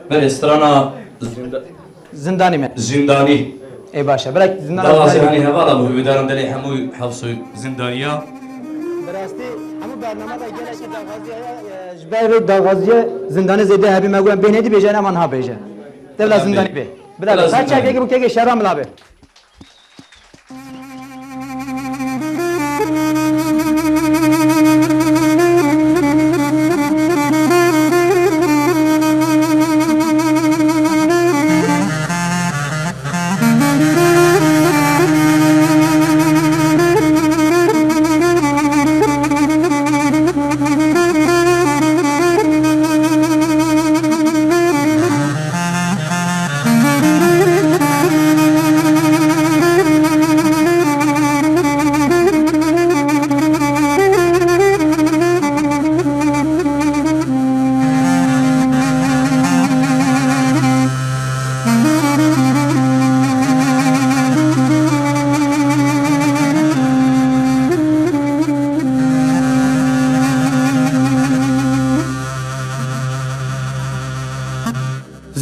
بله سترانا زندانی من زندانی ای باشه برای زندان دواسی هنی هوالا بو بدارم دلی هموی حبسو زندانیا براستی همو برنامه دا گله که داغازی جبر داغازی زندان زیده هبی مگویم بینیدی بیجه نمان ها بیجه دبلا زندانی بی بلا بچه که بو که شرام لابه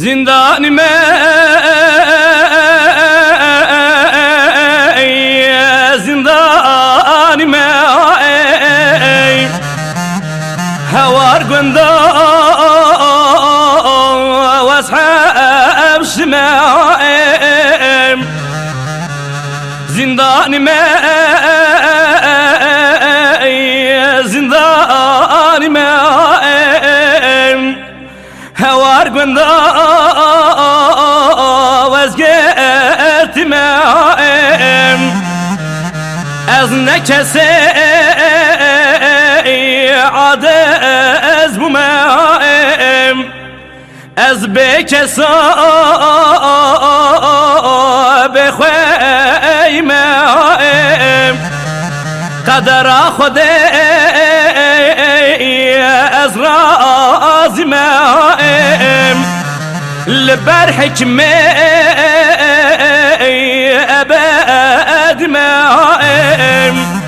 زندانی میں زندانی میں هوار گندا واصحاب شماعم زندانی میں زندانی میں هوار گندا وزگرت مایم از نکسی عادز بومایم از بکسا بخویمایم قدر خودی از رازی مایم لبر حكمي أبد مايم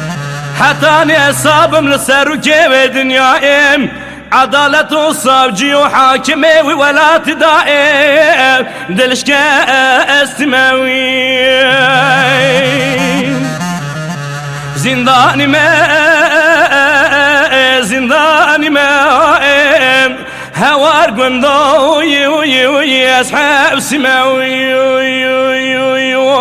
حتاني أصابم لسر وجيب دنيايم عدالة وصابجي وحاكمي ولا تدائم دلشك استماوي زنداني ما زنداني ما هوار قندو يو يو يا أصحاب سماوي يو يو يو يو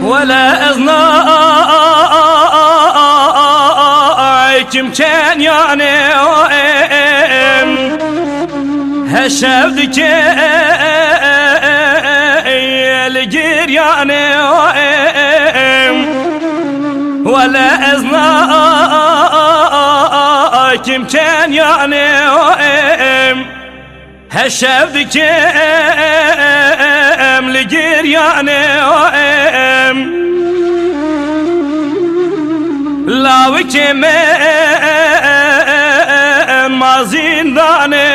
ولا أظناكم كان يعني هشافدك لجير يعني ولا أظناكم كان يعني هشافدك لجير يعني لا وكم ما زنداني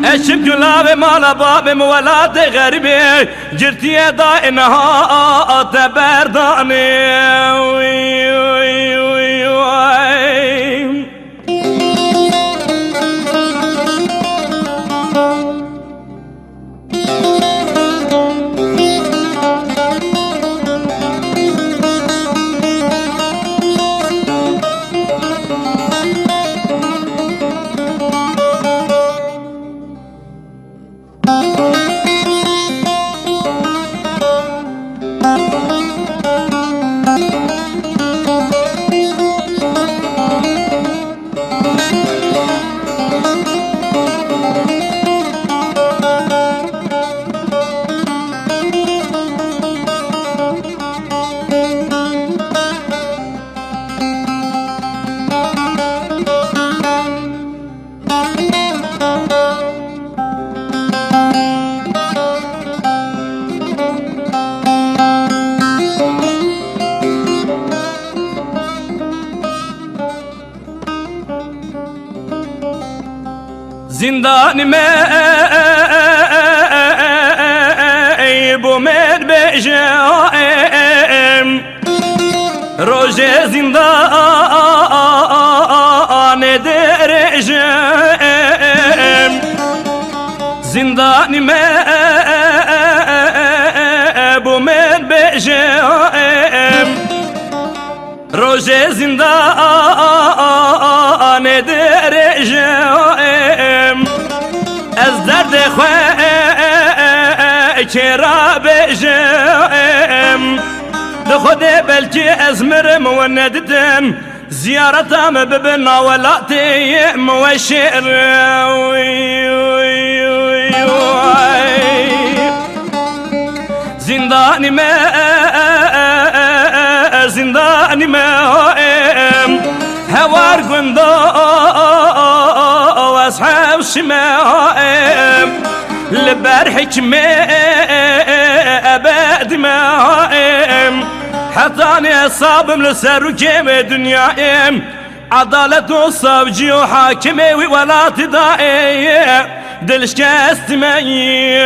اشب جلاب مالا باب ولاد غربي جرتي دائنها تبرداني زندان ما بومن بجایم روز زندان درجم زندان ما بومن بجایم روز زندان درجم از درد خواه چرا بجم لخود بلکه از مرم و نددم زیارتم ببنا ولاتي موشر زنداني ما زنداني ما هوار قندو واصحاب الشمام لبرحك ما أبد ما حطاني صابم لسر كيم دنيايم عدالة وصبجي وحاكمي ولا تضايق دلش كاستمي